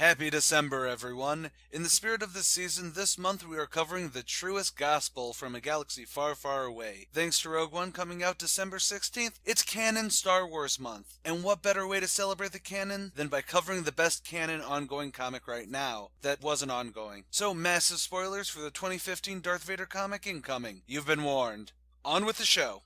Happy December, everyone! In the spirit of this season, this month we are covering the truest gospel from a galaxy far, far away. Thanks to Rogue One coming out December 16th, it's Canon Star Wars month. And what better way to celebrate the canon than by covering the best canon ongoing comic right now that wasn't ongoing. So massive spoilers for the 2015 Darth Vader comic incoming. You've been warned. On with the show!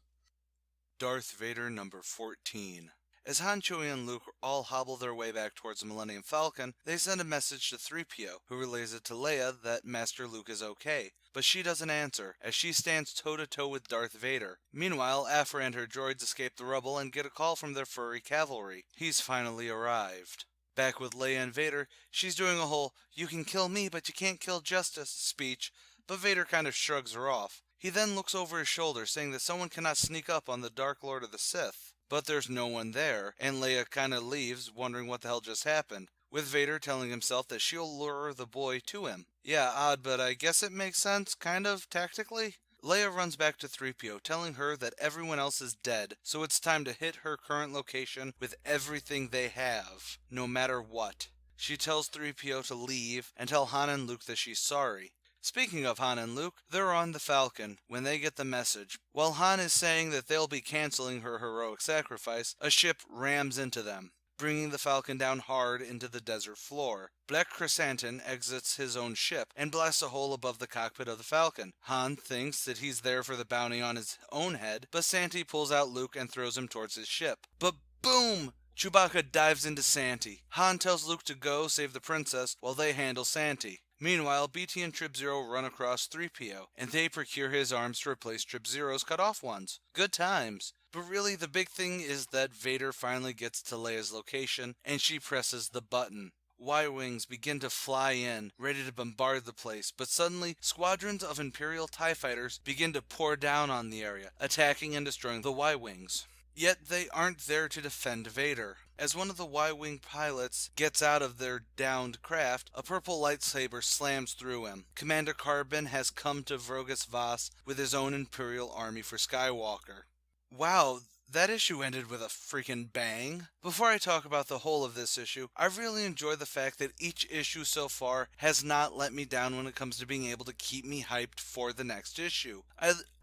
Darth Vader number 14. As Han, Chewie, and Luke all hobble their way back towards the Millennium Falcon, they send a message to 3PO, who relays it to Leia that Master Luke is okay, but she doesn't answer, as she stands toe-to-toe with Darth Vader. Meanwhile, Aphra and her droids escape the rubble and get a call from their furry cavalry. He's finally arrived. Back with Leia and Vader, she's doing a whole "you can kill me, but you can't kill justice" speech, but Vader kind of shrugs her off. He then looks over his shoulder, saying that someone cannot sneak up on the Dark Lord of the Sith. But there's no one there, and Leia kinda leaves, wondering what the hell just happened, with Vader telling himself that she'll lure the boy to him. Yeah, odd, but I guess it makes sense, kind of, tactically. Leia runs back to 3PO, telling her that everyone else is dead, so it's time to hit her current location with everything they have, no matter what. She tells 3PO to leave, and tell Han and Luke that she's sorry. Speaking of Han and Luke, they're on the Falcon when they get the message. While Han is saying that they'll be canceling her heroic sacrifice, a ship rams into them, bringing the Falcon down hard into the desert floor. Black Chrysanthemum exits his own ship and blasts a hole above the cockpit of the Falcon. Han thinks that he's there for the bounty on his own head, but Santi pulls out Luke and throws him towards his ship. But boom! Chewbacca dives into Santi. Han tells Luke to go save the princess while they handle Santi. Meanwhile, BT and Trip Zero run across 3PO, and they procure his arms to replace Trip Zero's cut off ones. Good times. But really, the big thing is that Vader finally gets to Leia's location, and she presses the button. Y-Wings begin to fly in, ready to bombard the place, but suddenly, squadrons of Imperial TIE fighters begin to pour down on the area, attacking and destroying the Y-Wings. Yet they aren't there to defend Vader. As one of the Y-Wing pilots gets out of their downed craft, a purple lightsaber slams through him. Commander Carbon has come to Vrogus Voss with his own Imperial army for Skywalker. Wow, that issue ended with a freaking bang. Before I talk about the whole of this issue, I really enjoy the fact that each issue so far has not let me down when it comes to being able to keep me hyped for the next issue.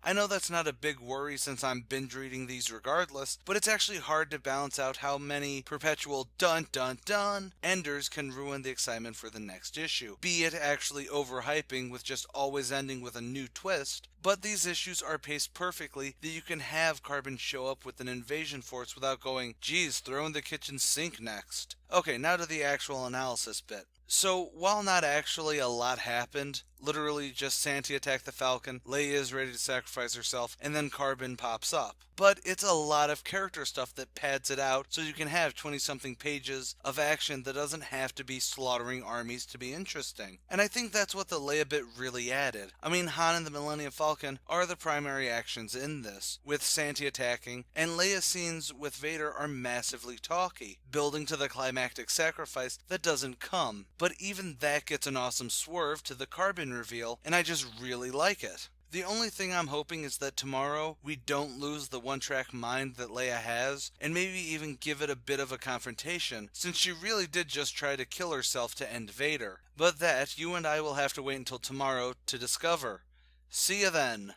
I know that's not a big worry since I'm binge reading these regardless, but it's actually hard to balance out how many perpetual dun dun dun enders can ruin the excitement for the next issue, be it actually overhyping with just always ending with a new twist. But these issues are paced perfectly that you can have Carbon show up with an invasion force without going, geez, throw in the kitchen sink next. Okay, now to the actual analysis bit. So, while not actually a lot happened, literally just Santi attacked the Falcon, Leia is ready to sacrifice herself, and then Carbon pops up. But it's a lot of character stuff that pads it out so you can have 20-something pages of action that doesn't have to be slaughtering armies to be interesting. And I think that's what the Leia bit really added. I mean, Han and the Millennium Falcon are the primary actions in this, with Santi attacking, and Leia's scenes with Vader are massively talky, building to the climactic sacrifice that doesn't come. But even that gets an awesome swerve to the Carbon reveal, and I just really like it. The only thing I'm hoping is that tomorrow we don't lose the one-track mind that Leia has, and maybe even give it a bit of a confrontation, since she really did just try to kill herself to end Vader. But that, you and I will have to wait until tomorrow to discover. See ya then!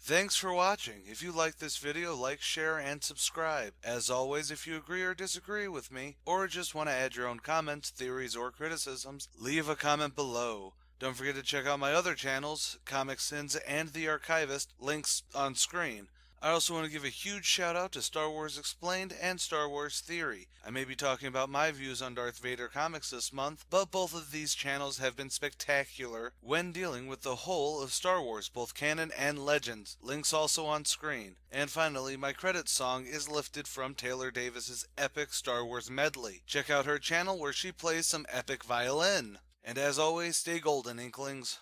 Thanks for watching. If you liked this video, like, share, and subscribe. As always, if you agree or disagree with me, or just want to add your own comments, theories, or criticisms, leave a comment below. Don't forget to check out my other channels, ComicSins and The Archivist, links on screen. I also want to give a huge shout out to Star Wars Explained and Star Wars Theory. I may be talking about my views on Darth Vader comics this month, but both of these channels have been spectacular when dealing with the whole of Star Wars, both canon and legends. Links also on screen. And finally, my credits song is lifted from Taylor Davis's epic Star Wars medley. Check out her channel where she plays some epic violin. And as always, stay golden, Inklings.